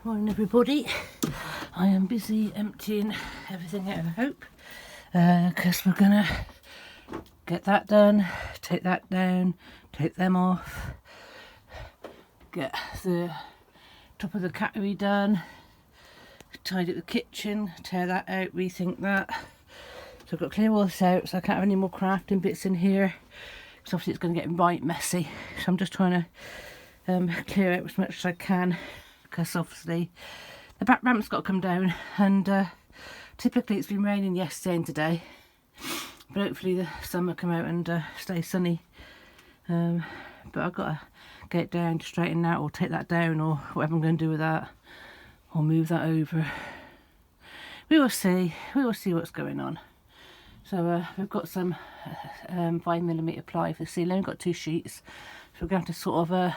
Morning everybody. I am busy emptying everything out of Hope because we're gonna get that done, take that down, take them off, get the top of the cattery done, tidy up the kitchen, tear that out, rethink that. So I've got to clear all this out so I can't have any more crafting bits in here because obviously it's going to get right messy. So I'm just trying to clear out as much as I can, because obviously the back ramp's got to come down, and typically it's been raining yesterday and today, but hopefully the sun will come out and stay sunny. But I've got to get it down to straighten that, or take that down, or whatever I'm going to do with that, or move that over. We will see what's going on. So we've got some 5mm ply for the ceiling. We've got 2 sheets, so we're going to have to sort of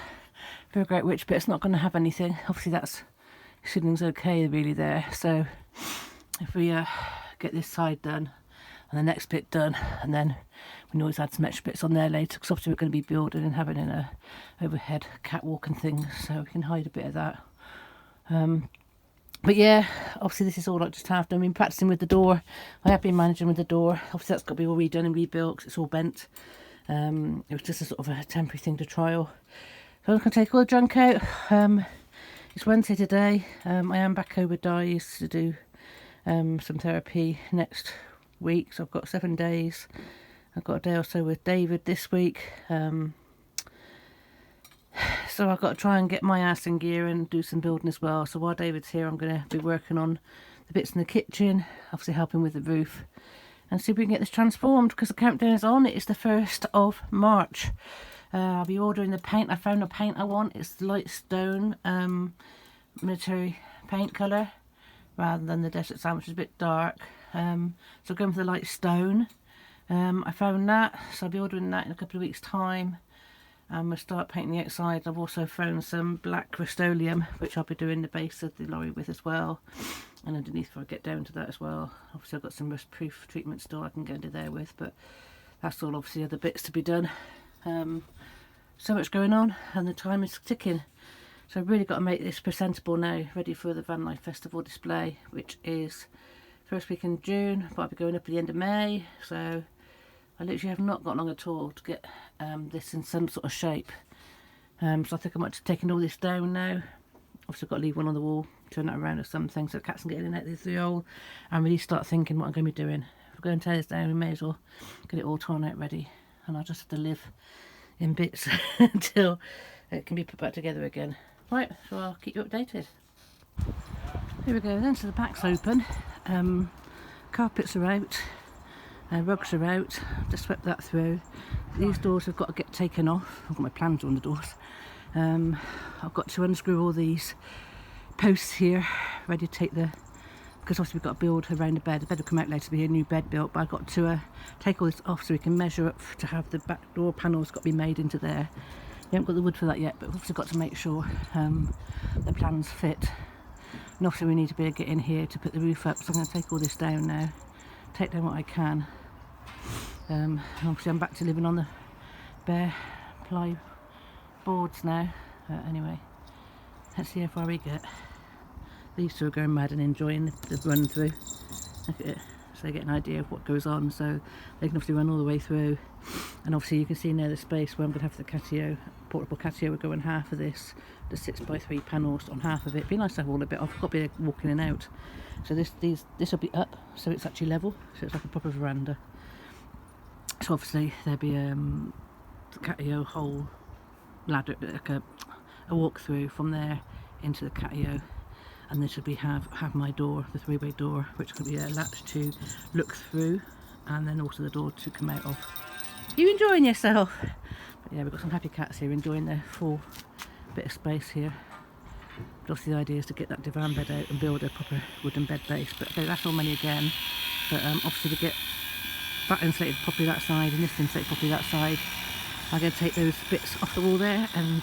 figure out which bit's not going to have anything. Obviously that's ceiling's okay really there, so if we get this side done and the next bit done, and then we can always add some extra bits on there later, because obviously we're going to be building and having an overhead catwalk and things, so we can hide a bit of that. But yeah, obviously this is all like just half done. I've been practicing with the door. I have been managing with the door. Obviously that's got to be all redone and rebuilt because it's all bent. It was just a sort of a temporary thing to trial. So I'm going to take all the junk out. It's Wednesday today. I am back over dyes to do some therapy next week. So I've got 7 days. I've got a day or so with David this week. So I've got to try and get my ass in gear and do some building as well. So while David's here, I'm going to be working on the bits in the kitchen, obviously helping with the roof, and see if we can get this transformed, because the countdown is on. It's the 1st of March. I'll be ordering the paint. I found the paint I want. It's the light stone military paint colour rather than the desert sand, which is a bit dark. So going for the light stone. I found that, so I'll be ordering that in a couple of weeks' time. We'll start painting the outside. I've also found some black Rust-Oleum, which I'll be doing the base of the lorry with as well, and underneath if I get down to that as well. Obviously I've got some rust-proof treatment still I can go into there with, but that's all obviously other bits to be done. So much going on and the time is ticking, so I've really got to make this presentable now, ready for the Van Life Festival display, which is first week in June, but I'll be going up at the end of May, so I literally have not got long at all to get this in some sort of shape. So I think I might have taken all this down now. Obviously I've got to leave one on the wall, turn that around or something so the cats can get in and out of the hole, and really start thinking what I'm going to be doing. If we're going to tear this down, we may as well get it all torn out ready, and I'll just have to live in bits until it can be put back together again. Right, so I'll keep you updated. Here we go then, so the back's open. Carpets are out. Rugs are out. Just swept that through. These doors have got to get taken off. I've got my plans on the doors. I've got to unscrew all these posts here, ready to take the, because obviously we've got to build around the bed. The bed will come out later, be a new bed built, but I've got to take all this off so we can measure up to have the back door panels got to be made into there. We haven't got the wood for that yet, but we've also got to make sure the plans fit. And obviously we need to be able to get in here to put the roof up, so I'm going to take all this down now, take down what I can. Obviously I'm back to living on the bare ply boards now. Anyway, let's see how far we get. These two are going mad and enjoying the run through. Look at it, so they get an idea of what goes on, so they can obviously run all the way through. And obviously you can see now the space where I'm going to have the catio, portable catio will go in half of this, the 6x3 panels on half of it. It'd be nice to have all a bit off, I've got to be walking in and out. So this will be up, so it's actually level, so it's like a proper veranda. So obviously there'll be the catio whole ladder, like a walk through from there into the catio, and this will be have my door, the 3-way door, which could be a latch to look through, and then also the door to come out of. You enjoying yourself? But yeah, we've got some happy cats here enjoying their full bit of space here. But obviously the idea is to get that divan bed out and build a proper wooden bed base, but okay, that's all money again. But obviously to get that insulated properly that side and this insulated properly that side, I'm going to take those bits off the wall there and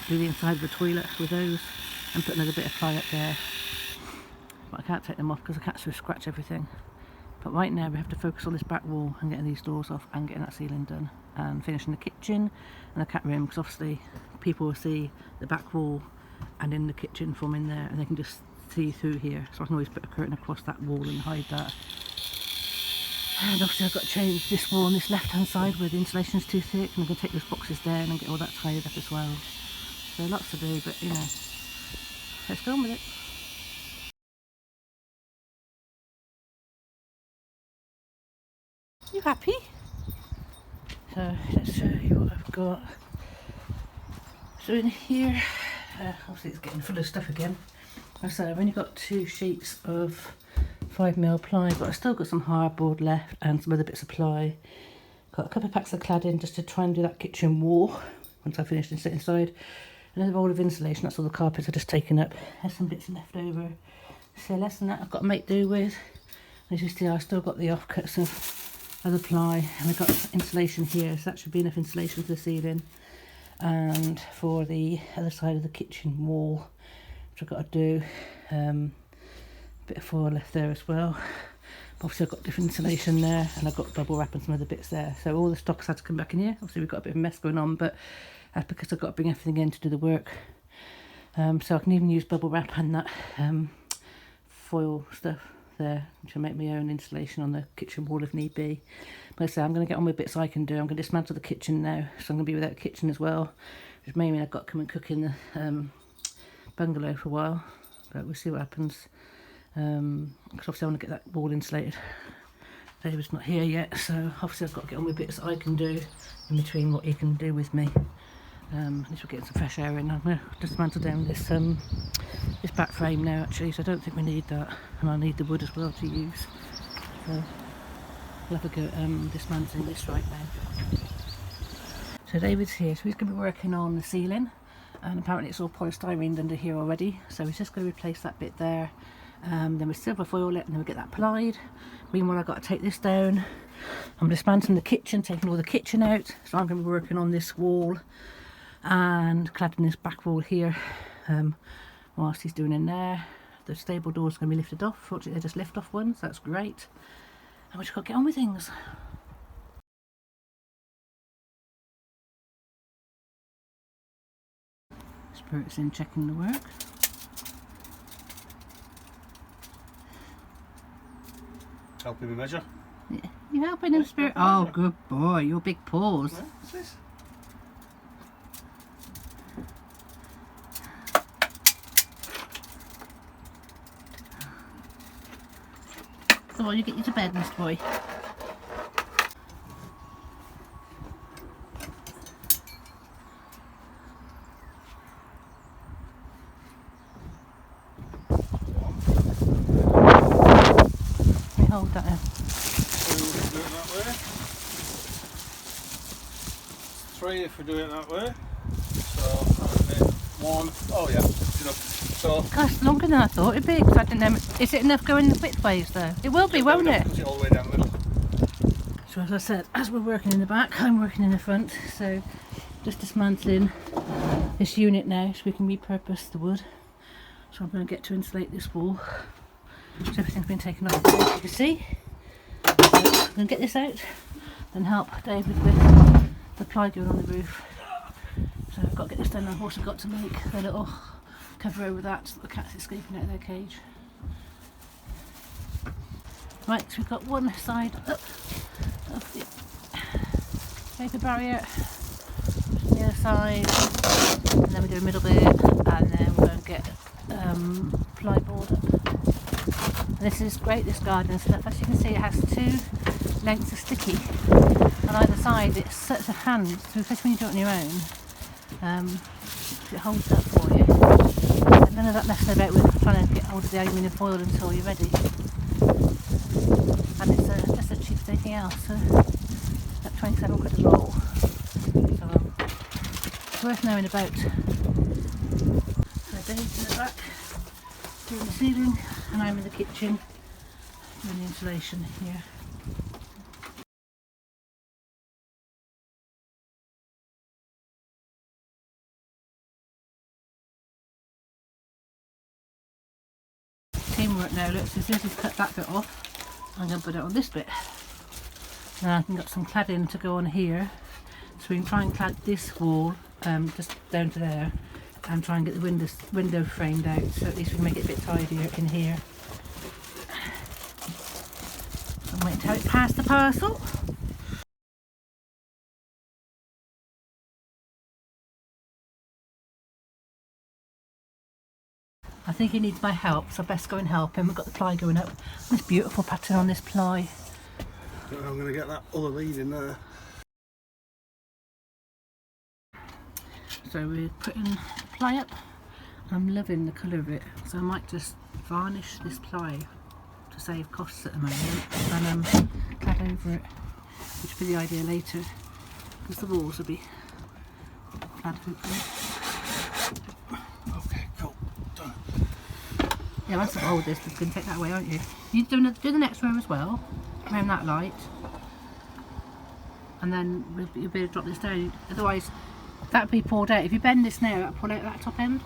do the inside of the toilet with those, and put another bit of ply up there. But I can't take them off because the cats will scratch everything. But right now we have to focus on this back wall and getting these doors off and getting that ceiling done, and finishing the kitchen and the cat room, because obviously people will see the back wall and in the kitchen from in there, and they can just see through here. So I can always put a curtain across that wall and hide that. And obviously I've got to change this wall on this left hand side where the insulation's too thick, and I'm going to take those boxes down and get all that tidied up as well. So lots to do, but you know, let's go on with it. You happy? So let's show you what I've got. So in here, obviously it's getting full of stuff again. Like I said, I've only got 2 sheets of 5mm ply, but I've still got some hardboard left and some other bits of ply. Got a couple of packs of cladding just to try and do that kitchen wall once I finish and sit inside. Another roll of insulation, that's all the carpets are just taken up. There's some bits left over. So less than that I've got to make do with. As you see, I've still got the offcuts of other ply, and I've got insulation here, so that should be enough insulation for the ceiling. And for the other side of the kitchen wall, which I've got to do, a bit of foil left there as well. Obviously I've got different insulation there, and I've got bubble wrap and some other bits there. So all the stock's had to come back in here. Obviously we've got a bit of a mess going on, but that's because I've got to bring everything in to do the work. So I can even use bubble wrap and that foil stuff there, which will make my own insulation on the kitchen wall if need be. But like I say, I'm going to get on with bits I can do. I'm going to dismantle the kitchen now, so I'm going to be without a kitchen as well, which may mean I've got to come and cook in the bungalow for a while, but we'll see what happens. Because obviously I want to get that wall insulated. David's not here yet, so obviously I've got to get on with bits I can do in between what he can do with me. At least we're getting some fresh air in. I'm going to dismantle down this this back frame now actually, so I don't think we need that, and I need the wood as well to use. So I'll have a go at dismantling this right now. So David's here, so he's going to be working on the ceiling, and apparently it's all polystyrene under here already, so he's just going to replace that bit there. Then we silver foil it, and then we get that plied. Meanwhile I've got to take this down. I'm dismantling the kitchen, taking all the kitchen out, so I'm going to be working on this wall and cladding this back wall here whilst he's doing in there. The stable door's going to be lifted off. Fortunately they just lift off ones, that's great. And we just got to get on with things. Spirit's in checking the work. Helping me measure. Yeah. You helping him, Spirit? Oh, good boy, your big paws. What's this? Come on, you get you to bed, Mr. Boy. Let me hold that in. So do it that way. 3 if we do it that way. So that'll be 1. Oh yeah, good enough. So Gosh, it's longer than I thought it'd be, because I didn't know. Is it enough going the width ways though? It will be, won't it? Push it all the way down the middle. So as I said, as we're working in the back, I'm working in the front. So just dismantling this unit now so we can repurpose the wood. So I'm going to get to insulate this wall. So everything's been taken off, as you can see. So I'm going to get this out, then help David with the ply going on the roof. So I've got to get this done. I've also got to make a little cover over that so that the cat's escaping out of their cage. Right, so we've got one side up of the paper barrier, the other side, and then we do a middle bit, and then we're going to get plyboard up. And this is great, this garden stuff. As you can see, it has 2 lengths of sticky on either side. It's such a hand, so especially when you do it on your own, it holds up for you. And none of that messing about with trying to get hold of the aluminium foil until you're ready. And it's just as cheap as anything else, so at 27 quid a roll. So it's worth knowing about. So Dave's in the back doing the ceiling, and I'm in the kitchen doing the insulation here. Teamwork now, look, so this is cut that bit off. I'm going to put it on this bit. Now I can get some cladding to go on here, so we can try and clad this wall just down to there, and try and get the window framed out, so at least we can make it a bit tidier in here. I'm waiting to have it past the parcel. I think he needs my help, so I best go and help him. We've got the ply going up. This beautiful pattern on this ply. Don't know, I'm going to get that other lead in there. So we're putting the ply up. I'm loving the colour of it, so I might just varnish this ply to save costs at the moment and clad over it, which will be the idea later, because the walls will be clad over. Okay, cool, done. Yeah, once I've rolled this, you can take that away, aren't you? You do the next row as well, around that light, and then you'll be able to drop this down. Otherwise, that'll be pulled out. If you bend this now, that'll pull out that top end.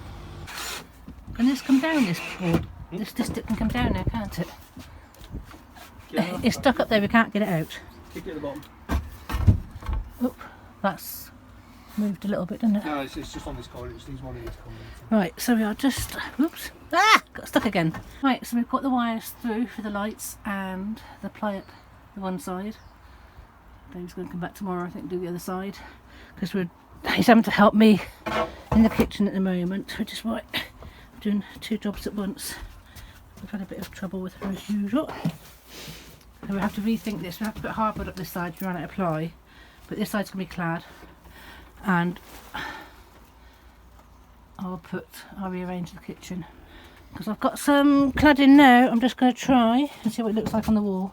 Can this come down, this board? This stick can come down now, can't it? Yeah, it's stuck up there, we can't get it out. Kick it at the bottom. Oop, that's moved a little bit, didn't it? No, it's just on this cord, it just needs one of these coming. Right, so we are just, oops, got stuck again. Right, so we've got the wires through for the lights and the ply up the one side. Dave's going to come back tomorrow, I think, do the other side, because he's having to help me in the kitchen at the moment, which is why I'm doing two jobs at once. We've had a bit of trouble with her as usual. So we have to rethink this. We have to put hardwood up this side to run out of ply, but this side's going to be clad, and I'll rearrange the kitchen because I've got some cladding now. I'm just going to try and see what it looks like on the wall.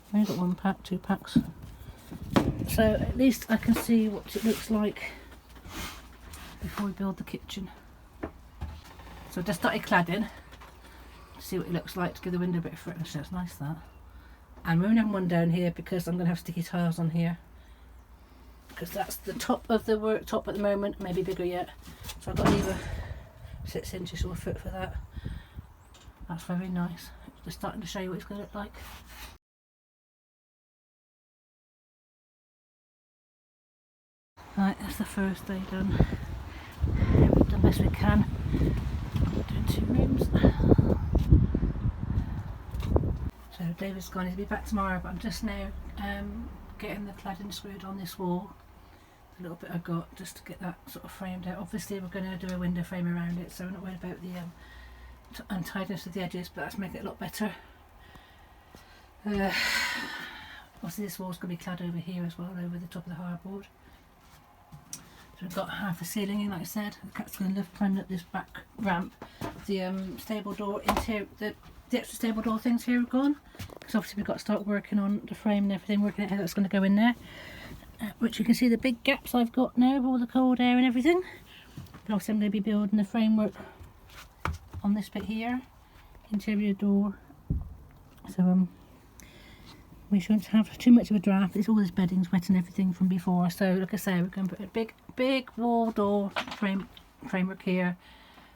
I've only got one pack, 2 packs, so at least I can see what it looks like before we build the kitchen. So I just started cladding to see what it looks like, to give the window a bit of freshness. That's nice, that. And we're only having one down here because I'm going to have sticky tiles on here, because that's the top of the worktop at the moment, maybe bigger yet. So I've got to leave a 6 inches or a foot for that. That's very nice. Just starting to show you what it's going to look like. Right, that's the first day done. We've done the best we can. Doing 2 rooms. So David's gone, he'll be back tomorrow, but I'm just now getting the cladding screwed on this wall. The little bit I got, just to get that sort of framed out. Obviously we're going to do a window frame around it, so we're not worried about the untidiness of the edges, but that's make it a lot better. Obviously this wall's going to be clad over here as well, over the top of the hardboard. So we've got half a ceiling in, like I said. The cat's going to love climbing up this back ramp. The stable door interior, the extra stable door things here are gone, because obviously we've got to start working on the frame and everything, working out how that's going to go in there. Which you can see the big gaps I've got now of all the cold air and everything. But obviously I'm going to be building the framework on this bit here, interior door. So we shouldn't have too much of a draft. It's all this bedding's wet and everything from before. So like I say, we're going to put a big wall door framework here.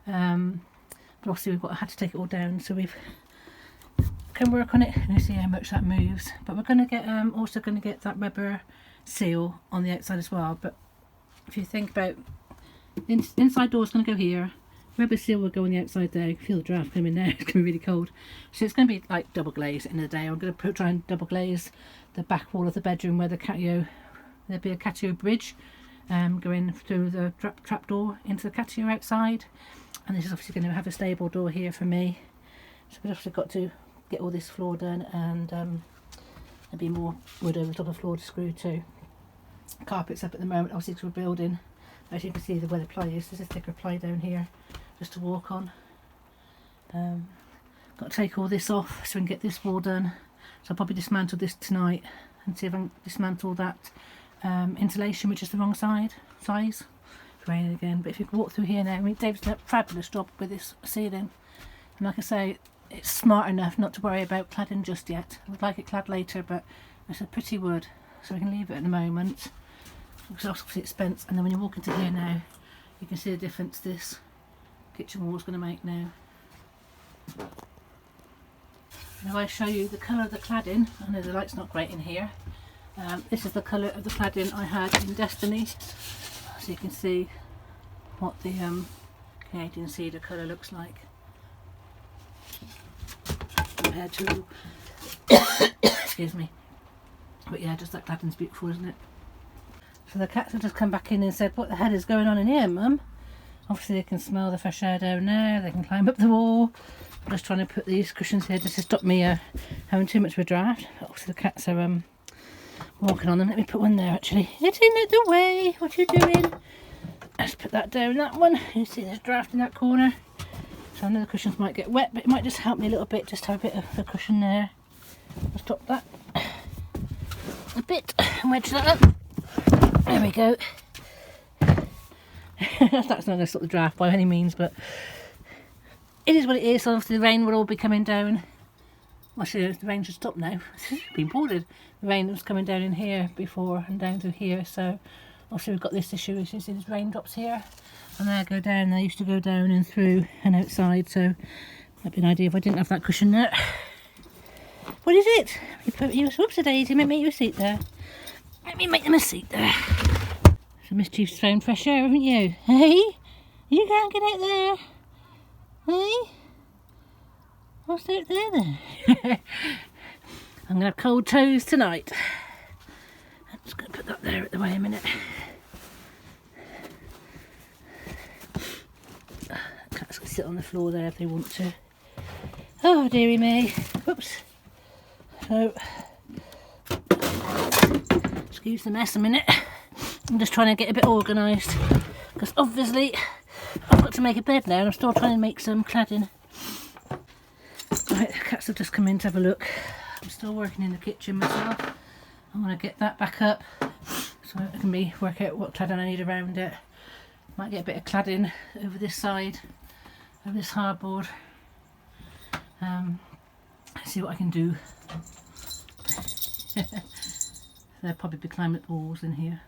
But obviously had to take it all down, so we can work on it and see how much that moves. But we're going to get also going to get that rubber seal on the outside as well. But if you think about inside door is going to go here, rubber seal will go on the outside there. You can feel the draft coming there. It's going to be really cold, so it's going to be like double glazed in the day. I'm going to try and double glaze the back wall of the bedroom where the catio, there'll be a catio bridge going through the trap door into the catio outside. And this is obviously going to have a stable door here for me. So we've obviously got to get all this floor done, and there'll be more wood over the top of the floor to screw to. Carpet's up at the moment, obviously because we're building. As you can see where the ply is, there's a thicker ply down here just to walk on. Got to take all this off so we can get this wall done. So I'll probably dismantle this tonight and see if I can dismantle that insulation, which is the wrong size. It's raining again, but if you can walk through here now, I mean, Dave's done a fabulous job with this ceiling. And like I say, it's smart enough not to worry about cladding just yet. I would like it clad later, but it's a pretty wood, so we can leave it at the moment. Because obviously it's spent, and then when you walk into here now, you can see the difference this kitchen wall is going to make now. Now I show you the colour of the cladding. I know the light's not great in here. This is the colour of the cladding I had in Destiny, so you can see what the Yeah, you can see the colour looks like compared to excuse me. But yeah, just that cladding's beautiful, isn't it? So the cats have just come back in and said, what the hell is going on in here, Mum? Obviously they can smell the fresh air down there, they can climb up the wall. I'm just trying to put these cushions here just to stop me having too much of a draft. Obviously the cats are walking on them. Let me put one there actually. Getting out the way, what are you doing? Let's put that down, that one. You see there's draft in that corner. So I know the cushions might get wet, but it might just help me a little bit, just have a bit of a cushion there. I'll stop that a bit and wedge that up. There we go. That's not going to stop the draft by any means, but it is what it is. Obviously the rain will all be coming down. Well, actually the rain should stop now. It's been boarded. The rain was coming down in here before and down through here, so obviously we've got this issue. You see there's raindrops here and there go down. They used to go down and through and outside, so that'd be an idea if I didn't have that cushion there. What is it? You put you whoops-a-daisy, make you a seat there. Let me make them a seat there. So Mischief's found fresh air, haven't you? Hey? You can't get out there. Hey? What's out there then? I'm going to have cold toes tonight. I'm just going to put that there at the way a minute. Cats can sit on the floor there if they want to. Oh dearie me. Oops. So, excuse the mess a minute. I'm just trying to get a bit organised because obviously I've got to make a bed now and I'm still trying to make some cladding. Right, the cats have just come in to have a look. I'm still working in the kitchen myself. I want to get that back up so I can work out what cladding I need around it. Might get a bit of cladding over this side of this hardboard. See what I can do. They'll probably be climbing up the walls in here.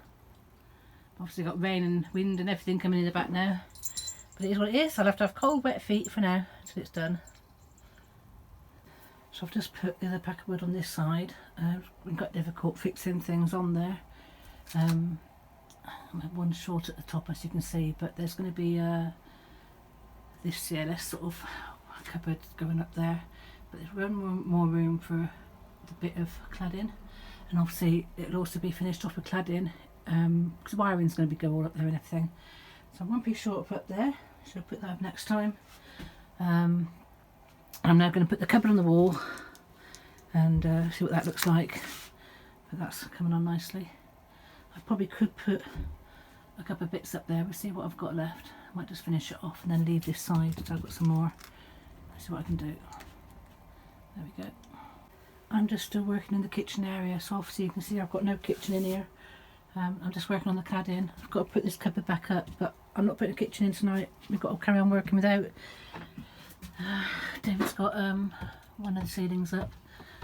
Obviously got rain and wind and everything coming in the back now. But it is what it is. I'll have to have cold wet feet for now until it's done. So I've just put the other pack of wood on this side. It's got difficult fixing things on there. I'm one short at the top as you can see, but there's going to be this CLS sort of cupboard going up there. But there's more room for the bit of cladding. And obviously it'll also be finished off with cladding because wiring's going to go all up there and everything. So I'm one piece short up there. Should put that up next time. I'm now going to put the cupboard on the wall and see what that looks like. But that's coming on nicely. I probably could put a couple of bits up there. We'll see what I've got left. I might just finish it off and then leave this side so I've got some more. Let's see what I can do. There we go. I'm just still working in the kitchen area, so obviously you can see I've got no kitchen in here. I'm just working on the cladding. I've got to put this cupboard back up, but I'm not putting a kitchen in tonight. We've got to carry on working without. David's got one of the ceilings up.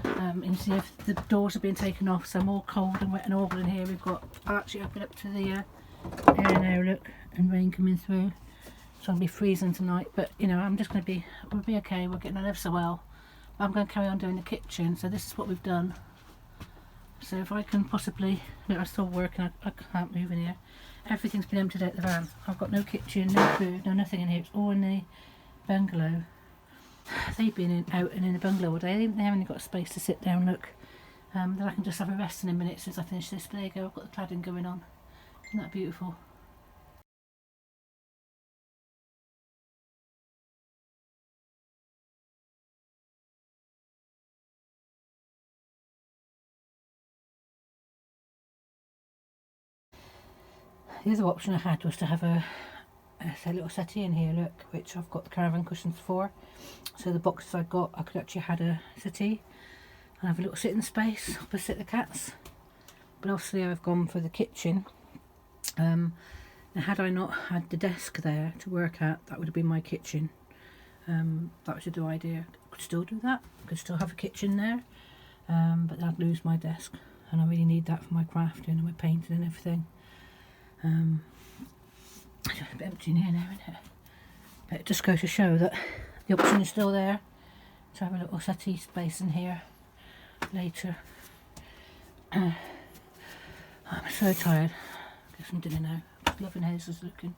You see if the doors have been taken off, so more cold and wet and awful in here. We've got Archie up to the air now, look, and rain coming through. So I'll be freezing tonight, but you know, I'm just going to be, we'll be okay. We're getting on ever so well. I'm going to carry on doing the kitchen, so this is what we've done. So if I can possibly, look, I'm still working, I can't move in here. Everything's been emptied out the van. I've got no kitchen, no food, no nothing in here. It's all in the bungalow. They've been out and in the bungalow all day. They haven't got space to sit down, look. Then I can just have a rest in a minute since I finish this. But there you go, I've got the cladding going on. Isn't that beautiful? The other option I had was to have a little settee in here, look, which I've got the caravan cushions for. So the boxes I got, I could actually had a settee and have a little sitting space opposite the cats. But obviously I've gone for the kitchen. Now had I not had the desk there to work at, that would have been my kitchen. That was the idea. I could still do that. I could still have a kitchen there, but then I'd lose my desk, and I really need that for my crafting and my painting and everything. It's a bit empty in here now, isn't it? But it just goes to show that the option is still there to have a little settee space in here later. I'm so tired. Get some dinner now. Just loving how this is looking.